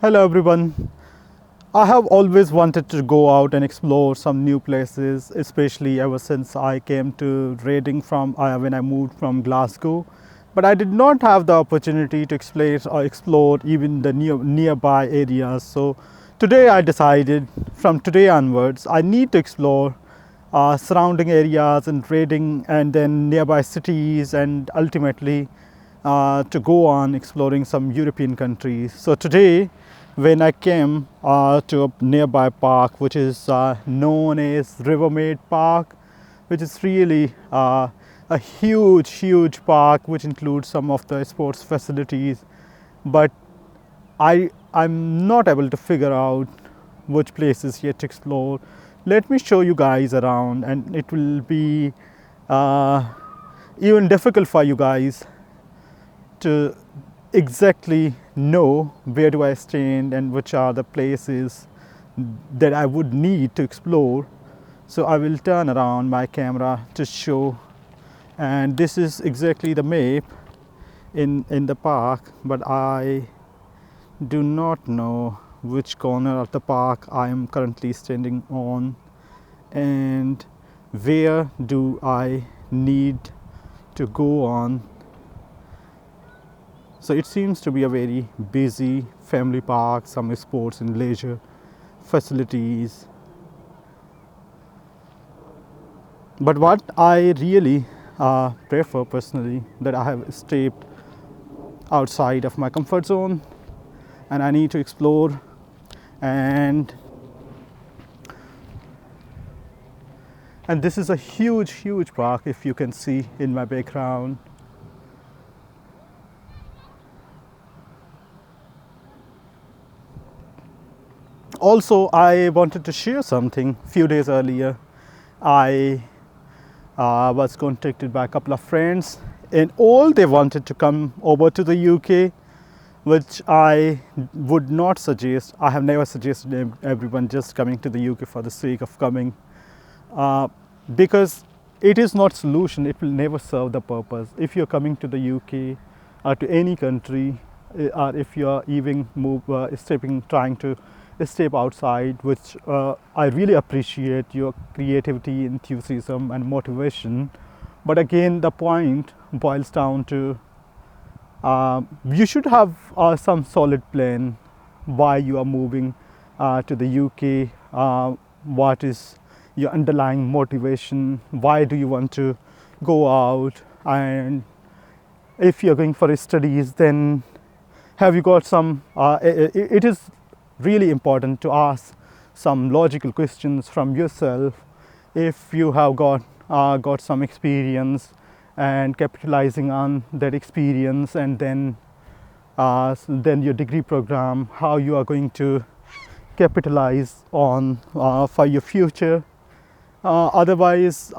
Hello everyone. I have always wanted to go out and explore some new places, especially ever since I came to Reading from when I moved from Glasgow. But I did not have the opportunity to explore even the nearby areas. So today I decided from today onwards I need to explore surrounding areas and Reading and then nearby cities and ultimately to go on exploring some European countries. So today, when I came to a nearby park, which is known as Rivermead Park, which is really a huge park, which includes some of the sports facilities, but I'm not able to figure out which places yet to explore. Let me show you guys around, and it will be uh, even difficult for you guys to exactly know where do I stand and which are the places that I would need to explore. So I will turn around my camera to show, and this is exactly the map in the park, but I do not know which corner of the park I am currently standing on and where do I need to go on. So it seems to be a very busy family park, some sports and leisure facilities. But what I really prefer personally, that I have stepped outside of my comfort zone and I need to explore. And this is a huge park, if you can see in my background. Also, I wanted to share something. Few days earlier, I was contacted by a couple of friends, and all they wanted to come over to the UK, which I would not suggest. I have never suggested everyone just coming to the UK for the sake of coming, uh, because it is not solution. It will never serve the purpose. If you're coming to the UK or to any country, or if you are even trying to step outside, which I really appreciate your creativity, enthusiasm, and motivation. But again, the point boils down to you should have some solid plan why you are moving to the UK. What is your underlying motivation? Why do you want to go out? And if you're going for studies, then have you got some? It is really important to ask some logical questions from yourself. If you have got some experience and capitalizing on that experience, and then your degree program, how you are going to capitalize on for your future. Otherwise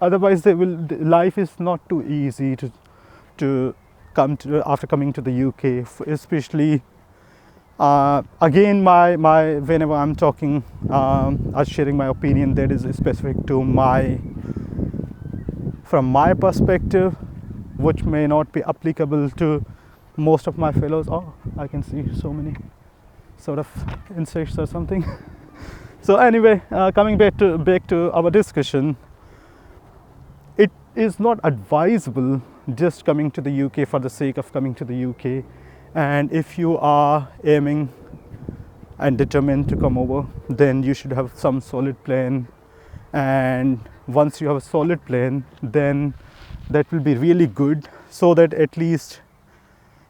life is not too easy to come to after coming to the UK, especially again, my whenever I'm talking or sharing my opinion, that is specific to from my perspective, which may not be applicable to most of my fellows. Oh, I can see so many sort of insects or something. So anyway, coming back to our discussion, it is not advisable just coming to the UK for the sake of coming to the UK. And if you are aiming and determined to come over, then you should have some solid plan. And once you have a solid plan, then that will be really good, so that at least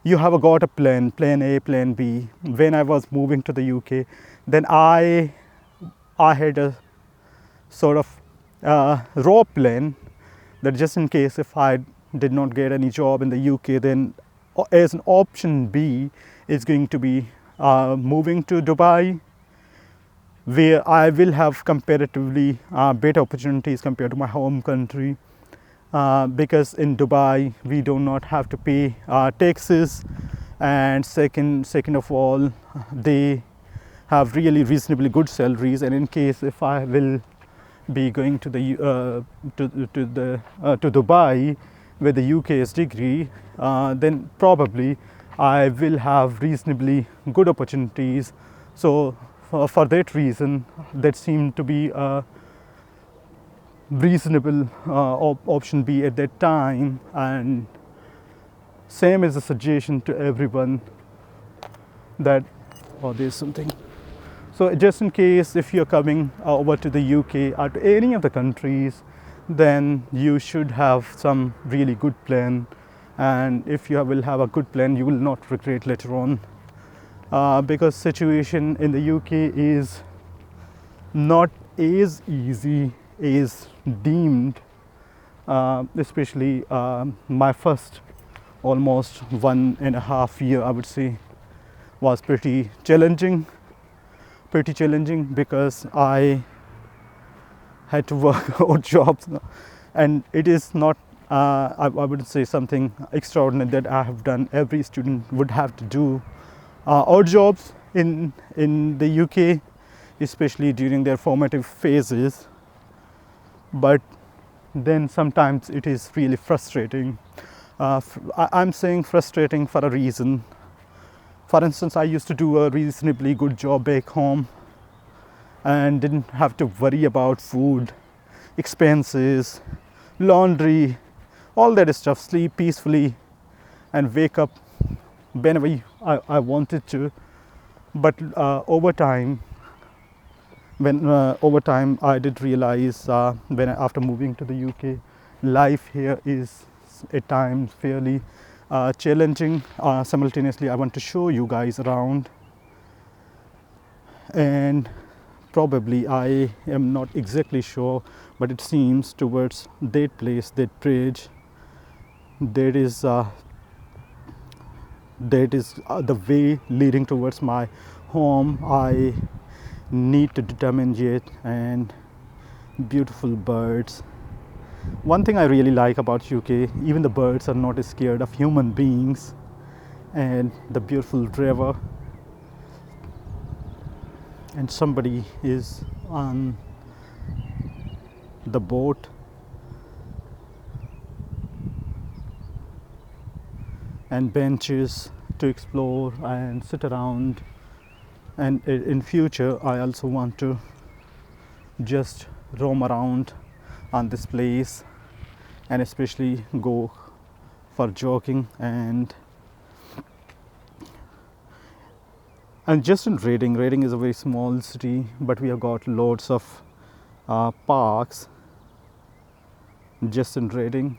you have got a plan A, plan B. When I was moving to the UK, then I had a sort of raw plan, that just in case if I did not get any job in the UK, then as an option B is going to be moving to Dubai, where I will have comparatively better opportunities compared to my home country, because in Dubai we do not have to pay taxes, and second of all, they have really reasonably good salaries. And in case if I will be going to Dubai with the UK's degree, then probably I will have reasonably good opportunities. So for that reason, that seemed to be a reasonable option B at that time. And same as a suggestion to everyone that, oh, there's something. So just in case if you're coming over to the UK or to any of the countries, then you should have some really good plan. And if you will have a good plan, you will not regret later on. Because situation in the UK is not as easy as deemed, especially my first almost 1.5 year, I would say, was pretty challenging because I had to work odd jobs, and it is not. I would say something extraordinary that I have done. Every student would have to do odd jobs in the UK, especially during their formative phases. But then sometimes it is really frustrating. I'm saying frustrating for a reason. For instance, I used to do a reasonably good job back home and didn't have to worry about food, expenses, laundry, all that stuff, sleep peacefully and wake up whenever I wanted to. But over time, I did realize after moving to the UK, life here is at times fairly challenging. Simultaneously, I want to show you guys around, and probably I am not exactly sure, but it seems towards that place, that bridge, that is the way leading towards my home. I need to determine yet, and beautiful birds. One thing I really like about UK, even the birds are not scared of human beings, and the beautiful river, and somebody is on the boat, and benches to explore and sit around. And in future I also want to just roam around on this place, and especially go for jogging and just in Reading is a very small city, but we have got lots of parks just in Reading.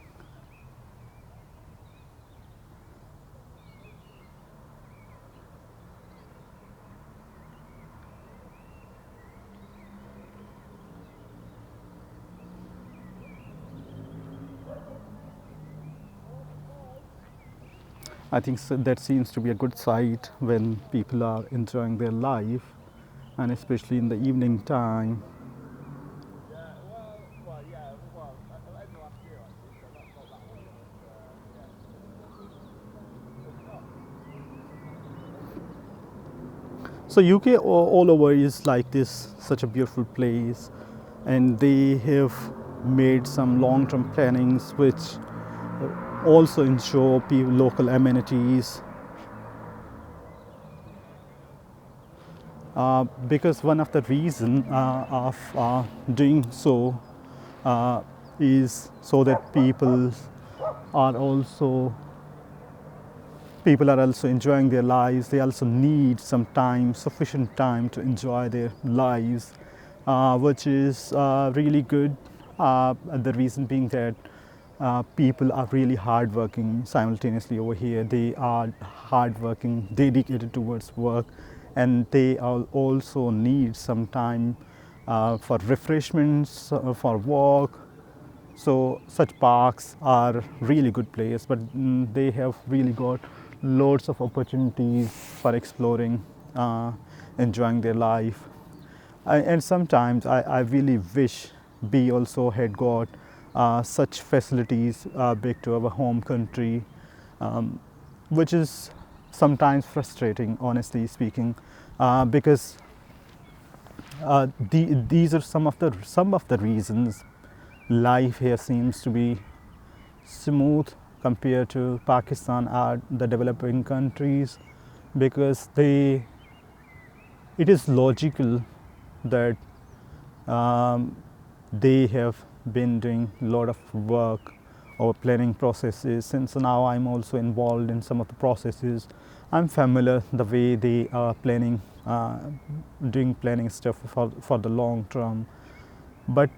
I think that seems to be a good sight when people are enjoying their life, and especially in the evening time. So UK all over is like this, such a beautiful place, and they have made some long-term plannings which also ensure local amenities. Because one of the reason of doing so is so that people are also enjoying their lives. They also need some time, sufficient time to enjoy their lives, which is really good. The reason being that people are really hardworking simultaneously over here. They are hardworking, dedicated towards work, and they also need some time for refreshments, for walk. So such parks are really good place, but they have really got loads of opportunities for exploring, enjoying their life. And sometimes I really wish we also had got such facilities back to our home country, which is sometimes frustrating, honestly speaking, because these are some of the reasons life here seems to be smooth compared to Pakistan are the developing countries, because it is logical that they have been doing a lot of work or planning processes. Since now I'm also involved in some of the processes, I'm familiar the way they are planning, doing planning stuff for the long term. But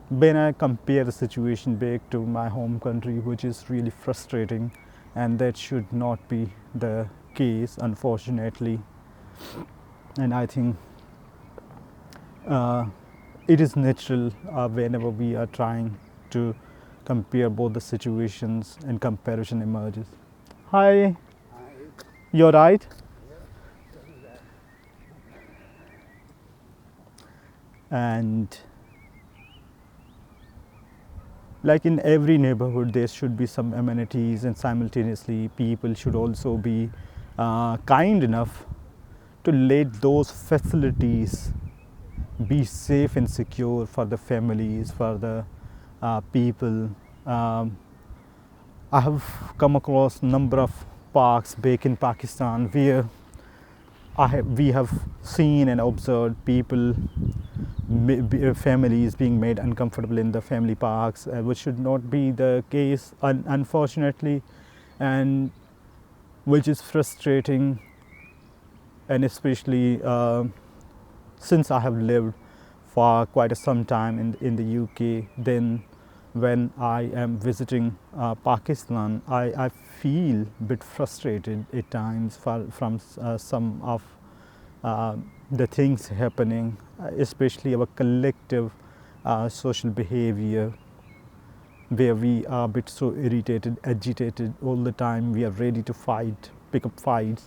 when I compare the situation back to my home country, which is really frustrating, and that should not be the case, unfortunately. And I think uh, it is natural whenever we are trying to compare both the situations and comparison emerges. Hi, you're right. And like in every neighborhood, there should be some amenities, and simultaneously, people should also be kind enough to let those facilities be safe and secure for the families, for the people. Um, I have come across number of parks back in Pakistan where we have seen and observed people, families being made uncomfortable in the family parks, which should not be the case, unfortunately, and which is frustrating. And especially since I have lived for quite some time in the UK, then when I am visiting Pakistan, I feel a bit frustrated at times from some of uh, the things happening, especially our collective social behavior, where we are a bit so irritated, agitated all the time. We are ready to fight, pick up fights.